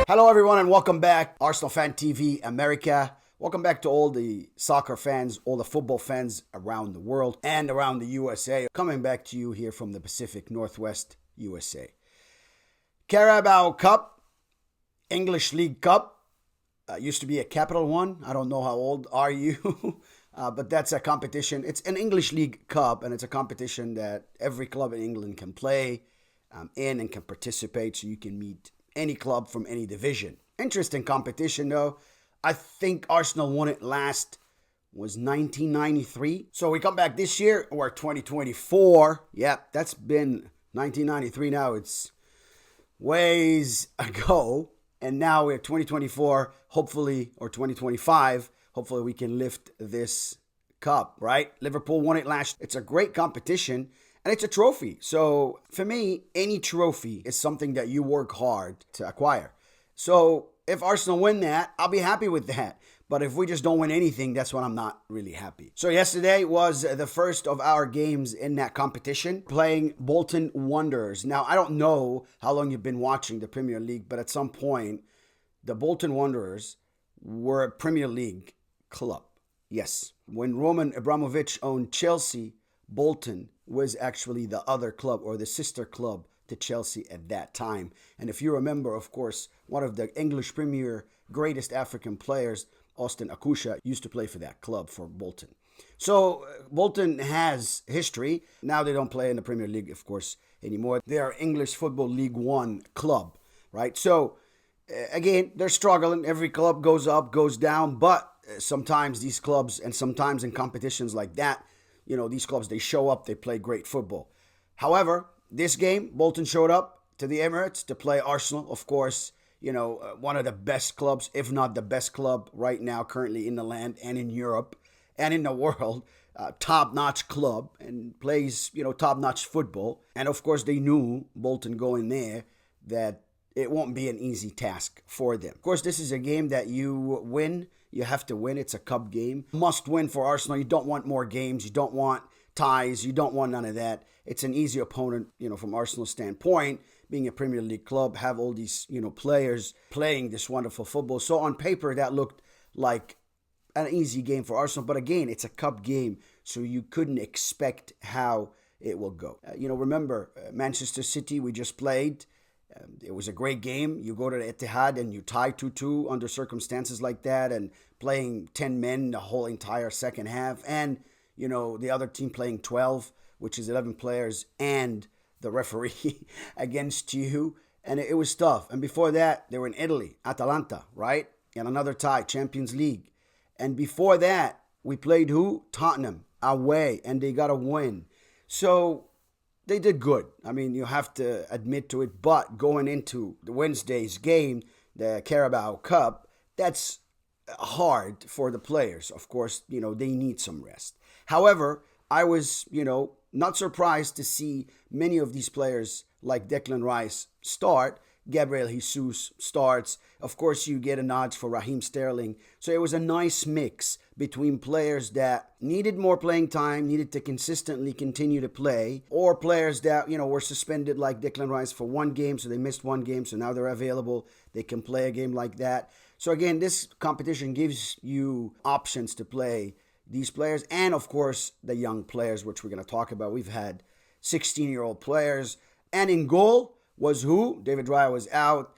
Hello, everyone, and welcome back. Arsenal Fan TV America. Welcome back to all the soccer fans, all the football fans around the world and around the USA. Coming back to you here from the Pacific Northwest USA. Carabao Cup, English League Cup, used to be a Capital One. I don't know how old are you, but that's a competition. It's an English League Cup, and it's a competition that every club in England can play in and can participate, so you can meet any club from any division. Interesting competition, though. I think Arsenal won it last was 1993. So we come back this year. We're 2024. Yeah, that's been 1993 now. It's ways ago. And now we're 2024, hopefully, or 2025. Hopefully we can lift this cup, right? Liverpool won it last. It's a great competition. And it's a trophy. So for me, any trophy is something that you work hard to acquire. So if Arsenal win that, I'll be happy with that. But if we just don't win anything, that's when I'm not really happy. So yesterday was the first of our games in that competition, playing Bolton Wanderers. Now, I don't know how long you've been watching the Premier League, but at some point, the Bolton Wanderers were a Premier League club. Yes. When Roman Abramovich owned Chelsea, Bolton was actually the other club or the sister club to Chelsea at that time. And if you remember, of course, one of the English Premier greatest African players, Austin Akusha, used to play for that club, for Bolton. So Bolton has history. Now they don't play in the Premier League, of course, anymore. They are English Football League One club, right? So again, they're struggling. Every club goes up, goes down. But sometimes these clubs, and sometimes in competitions like that, you know, these clubs, they show up, they play great football. However, this game, Bolton showed up to the Emirates to play Arsenal. Of course, you know, one of the best clubs, if not the best club right now, currently in the land and in Europe and in the world. Top-notch club and plays, you know, top-notch football. And of course, they knew, Bolton going there, that it won't be an easy task for them. Of course, this is a game that you win. You have to win. It's a cup game. Must win for Arsenal. You don't want more games. You don't want ties. You don't want none of that. It's an easy opponent, you know, from Arsenal's standpoint, being a Premier League club, have all these, you know, players playing this wonderful football. So on paper, that looked like an easy game for Arsenal. But again, it's a cup game, so you couldn't expect how it will go. You know, remember, Manchester City, we just played. It was a great game. You go to the Etihad and you tie 2-2 under circumstances like that, and playing 10 men the whole entire second half, and, you know, the other team playing 12, which is 11 players, and the referee against you. And it was tough. And before that, they were in Italy, Atalanta, right? And another tie, Champions League. And before that, we played who? Tottenham, away, and they got a win. So they did good. I mean, you have to admit to it. But going into the Wednesday's game, the Carabao Cup, that's hard for the players. Of course, you know, they need some rest. However, I was, you know, not surprised to see many of these players like Declan Rice start. Gabriel Jesus starts. Of course, you get a nod for Raheem Sterling. So it was a nice mix between players that needed more playing time, needed to consistently continue to play, or players that, you know, were suspended like Declan Rice for one game, so they missed one game, so now they're available. They can play a game like that. So again, this competition gives you options to play these players, and of course, the young players, which we're going to talk about. We've had 16-year-old players, and in goal was who? David Raya was out.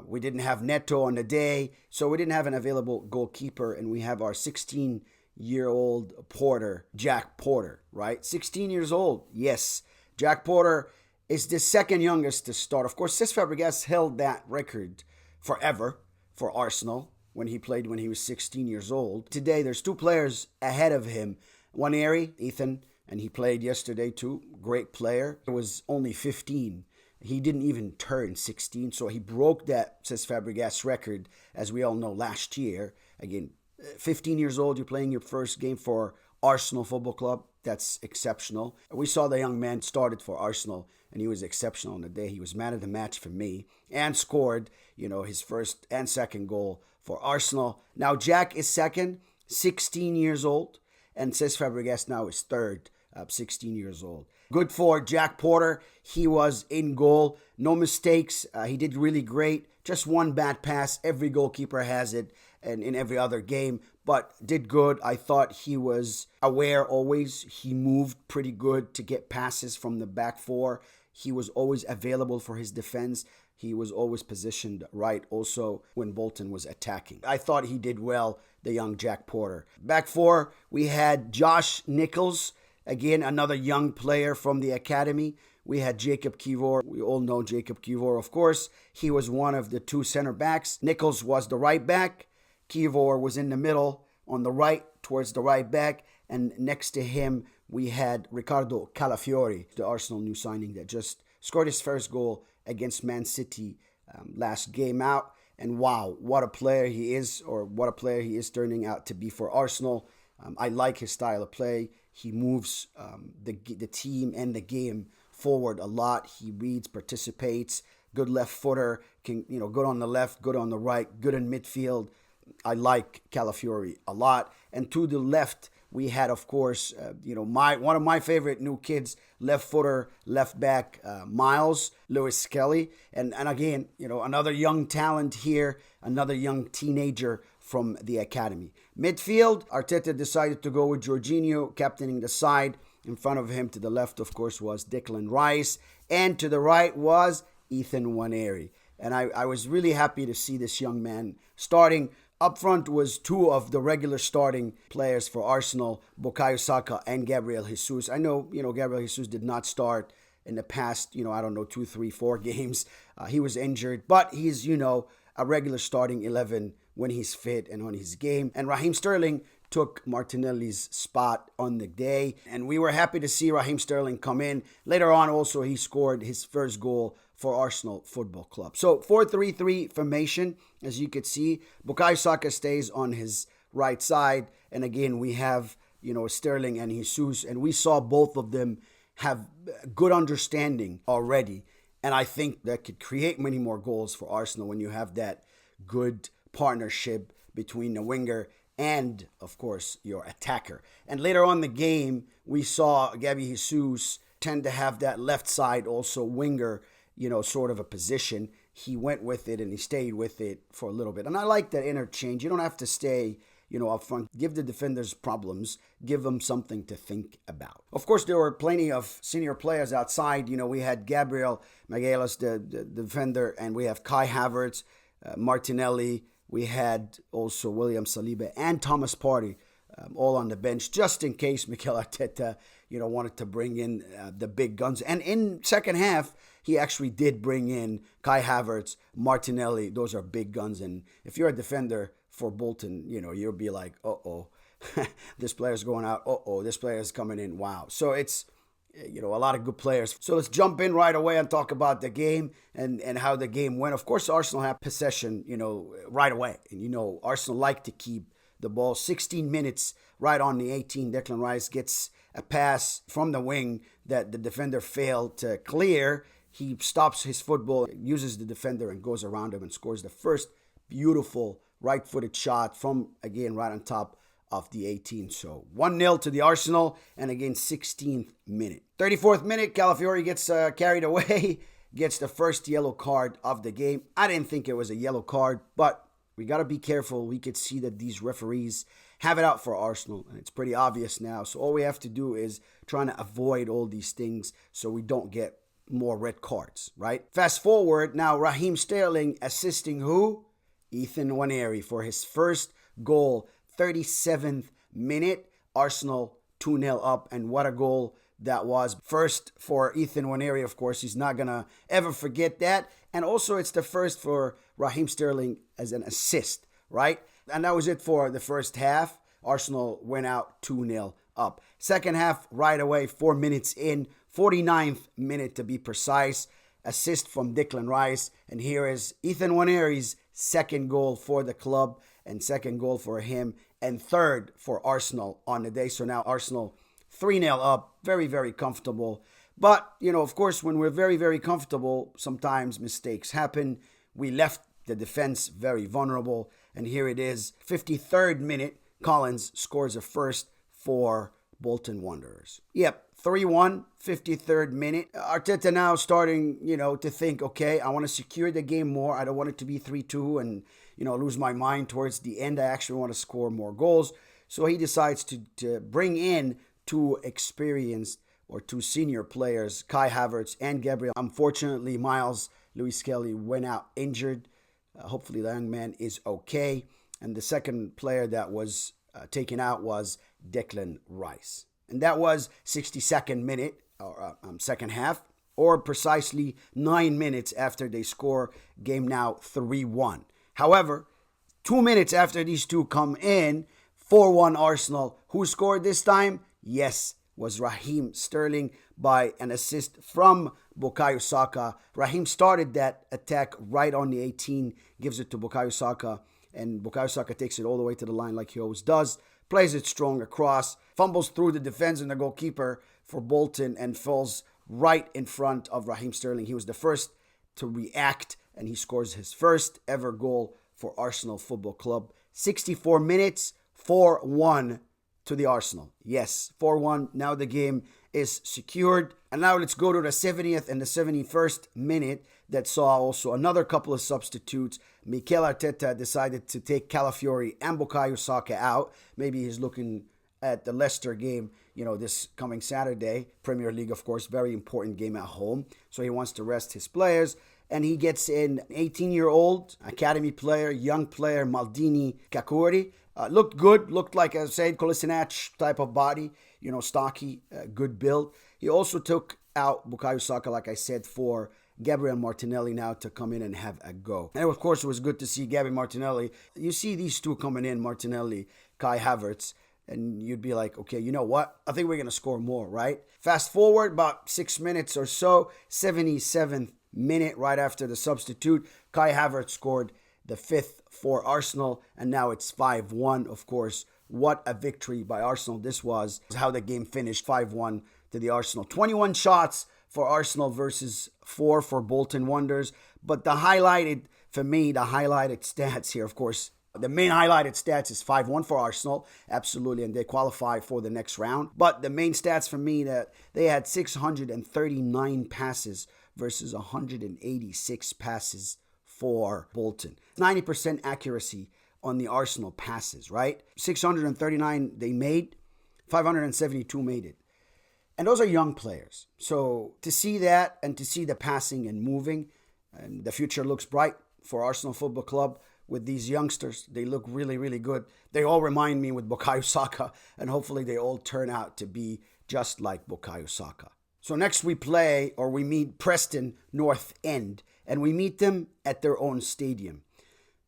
We didn't have Neto on the day, so we didn't have an available goalkeeper, and we have our 16-year-old Porter, Jack Porter, right? 16 years old, yes. Jack Porter is the second youngest to start. Of course, Cesc Fabregas held that record forever for Arsenal when he played when he was 16 years old. Today, there's two players ahead of him. Waneri, Ethan, and he played yesterday too. Great player. He was only 15. He didn't even turn 16, so he broke that Cesc Fabregas record, as we all know, last year. Again, 15 years old, you're playing your first game for Arsenal Football Club. That's exceptional. We saw the young man started for Arsenal, and he was exceptional on the day. He was man of the match for me and scored, you know, his first and second goal for Arsenal. Now, Jack is second, 16 years old, and Cesc Fabregas now is third. 16 years old. Good for Jack Porter. He was in goal. No mistakes. He did really great. Just one bad pass. Every goalkeeper has it, and in every other game, but did good. I thought he was aware always. He moved pretty good to get passes from the back four. He was always available for his defense. He was always positioned right also when Bolton was attacking. I thought he did well, the young Jack Porter. Back four, we had Josh Nichols, again, another young player from the academy. We had Jacob Kivor. We all know Jacob Kivor, of course. He was one of the two center backs. Nichols was the right back. Kivor was in the middle on the right, towards the right back. And next to him, we had Riccardo Calafiori, the Arsenal new signing that just scored his first goal against Man City last game out. And wow, what a player he is, or what a player he is turning out to be for Arsenal. I like his style of play. He moves the team and the game forward a lot. He reads, participates, good left footer, good on the left, good on the right, good in midfield. I like Calafiori a lot. And to the left, we had, of course, one of my favorite new kids, left footer, left back, Miles Lewis Skelly. And again, another young talent here, another young teenager from the academy. Midfield, Arteta decided to go with Jorginho captaining the side. In front of him to the left, of course, was Declan Rice. And to the right was Ethan Nwaneri. And I was really happy to see this young man starting. Up front was two of the regular starting players for Arsenal, Bukayo Saka and Gabriel Jesus. I know, Gabriel Jesus did not start in the past, 2, 3, 4 games. He was injured, but he's, a regular starting 11 when he's fit and on his game. And Raheem Sterling took Martinelli's spot on the day. And we were happy to see Raheem Sterling come in. Later on, also, he scored his first goal for Arsenal Football Club. So 4-3-3 formation, as you could see. Bukayo Saka stays on his right side. And again, we have, Sterling and Jesus. And we saw both of them have good understanding already. And I think that could create many more goals for Arsenal when you have that good partnership between the winger and, of course, your attacker. And later on in the game, we saw Gabby Jesus tend to have that left side also winger, sort of a position. He went with it and he stayed with it for a little bit. And I like that interchange. You don't have to stay, up front. Give the defenders problems. Give them something to think about. Of course, there were plenty of senior players outside. We had Gabriel Magalhaes, the defender, and we have Kai Havertz, Martinelli. We had also William Saliba and Thomas Partey all on the bench, just in case Mikel Arteta, wanted to bring in the big guns. And in second half, he actually did bring in Kai Havertz, Martinelli. Those are big guns. And if you're a defender for Bolton, you'll be like, uh-oh, this player's going out. Uh-oh, this player's coming in. Wow. So it's, a lot of good players. So let's jump in right away and talk about the game and how the game went. Of course, Arsenal had possession, right away. And, Arsenal like to keep the ball 16 minutes right on the 18. Declan Rice gets a pass from the wing that the defender failed to clear. He stops his football, uses the defender and goes around him and scores the first beautiful right-footed shot from, again, right on top of the 18. So 1-0 to the Arsenal, and again, 16th minute. 34th minute, Calafiori gets carried away, gets the first yellow card of the game. I didn't think it was a yellow card, but we got to be careful. We could see that these referees have it out for Arsenal, and it's pretty obvious now. So all we have to do is trying to avoid all these things so we don't get more red cards, right? Fast forward, now Raheem Sterling assisting who? Ethan Nwaneri for his first goal. 37th minute, Arsenal 2-0 up, and what a goal that was. First for Ethan Nwaneri, of course, he's not going to ever forget that. And also it's the first for Raheem Sterling as an assist, right? And that was it for the first half. Arsenal went out 2-0 up. Second half, right away, 4 minutes in, 49th minute to be precise, assist from Declan Rice. And here is Ethan Nwaneri's second goal for the club, and second goal for him, and third for Arsenal on the day. So now Arsenal 3-0 up, very, very comfortable. But, of course, when we're very, very comfortable, sometimes mistakes happen. We left the defense very vulnerable, and here it is. 53rd minute, Collins scores a first for Bolton Wanderers. Yep, 3-1, 53rd minute. Arteta now starting, to think, okay, I want to secure the game more. I don't want it to be 3-2 and, lose my mind towards the end. I actually want to score more goals. So he decides to bring in two senior players, Kai Havertz and Gabriel. Unfortunately, Miles Lewis-Skelly went out injured. Hopefully the young man is okay. And the second player that was taken out was Declan Rice. And that was 62nd minute, or second half, or precisely 9 minutes after they score. Game now 3-1. However, 2 minutes after these two come in, 4-1 Arsenal. Who scored this time? Yes, was Raheem Sterling by an assist from Bukayo Saka. Raheem started that attack right on the 18, gives it to Bukayo Saka, and Bukayo Saka takes it all the way to the line like he always does, plays it strong across, fumbles through the defense and the goalkeeper for Bolton and falls right in front of Raheem Sterling. He was the first to react, and he scores his first ever goal for Arsenal Football Club. 64 minutes, 4-1 to the Arsenal. Yes, 4-1. Now the game is secured. And now let's go to the 70th and the 71st minute that saw also another couple of substitutes. Mikel Arteta decided to take Calafiori and Bukayo Saka out. Maybe he's looking at the Leicester game, this coming Saturday. Premier League, of course, very important game at home. So he wants to rest his players. And he gets in an 18-year-old academy player, young player, Maldini Kakuri. Looked good, looked like a Said Kolasinac type of body, stocky, good build. He also took out Bukayo Saka, like I said, for Gabriel Martinelli now to come in and have a go. And of course, it was good to see Gabriel Martinelli. You see these two coming in, Martinelli, Kai Havertz, and you'd be like, okay, you know what? I think we're going to score more, right? Fast forward about 6 minutes or so, 77th minute right after the substitute, Kai Havertz scored the fifth for Arsenal, and now it's 5-1. Of course, what a victory by Arsenal this was. How the game finished, 5-1 to the Arsenal. 21 shots for Arsenal versus 4 for Bolton Wanderers. But the highlighted stats here, of course, the main highlighted stats is 5-1 for Arsenal, absolutely, and they qualify for the next round. But the main stats for me, that they had 639 passes versus 186 passes for Bolton. 90% accuracy on the Arsenal passes, right? 639 they made, 572 made it. And those are young players. So to see that and to see the passing and moving, and the future looks bright for Arsenal Football Club with these youngsters. They look really, really good. They all remind me with Bukayo Saka, and hopefully they all turn out to be just like Bukayo Saka. So next we meet Preston North End, and we meet them at their own stadium.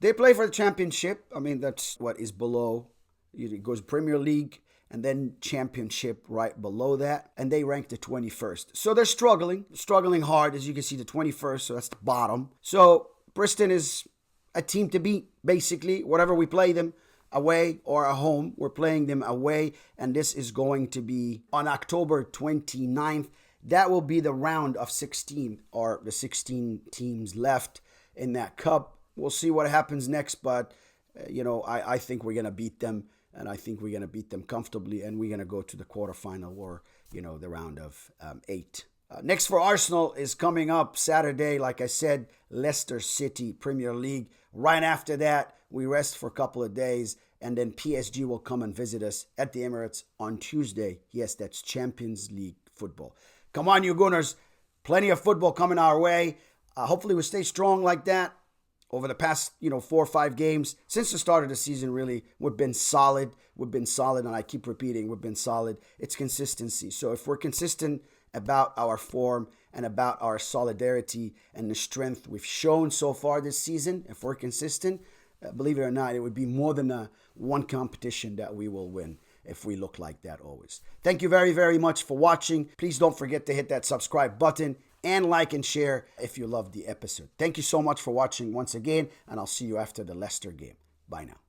They play for the championship. I mean, that's what is below. It goes Premier League and then championship right below that. And they rank the 21st. So they're struggling hard. As you can see, the 21st, so that's the bottom. So Preston is a team to beat, basically. Whatever we play them, away or at home, we're playing them away. And this is going to be on October 29th. That will be the round of 16, or the 16 teams left in that cup. We'll see what happens next, but, I think we're going to beat them, and I think we're going to beat them comfortably, and we're going to go to the quarterfinal or, the round of 8. Next for Arsenal is coming up Saturday, like I said, Leicester City Premier League. Right after that, we rest for a couple of days, and then PSG will come and visit us at the Emirates on Tuesday. Yes, that's Champions League football. Come on, you Gunners. Plenty of football coming our way. Hopefully we stay strong like that. Over the past, 4 or 5 games, since the start of the season, really, we've been solid. And I keep repeating, we've been solid. It's consistency. So if we're consistent about our form and about our solidarity and the strength we've shown so far this season, if we're consistent, believe it or not, it would be more than one competition that we will win if we look like that always. Thank you very, very much for watching. Please don't forget to hit that subscribe button and like and share if you loved the episode. Thank you so much for watching once again, and I'll see you after the Leicester game. Bye now.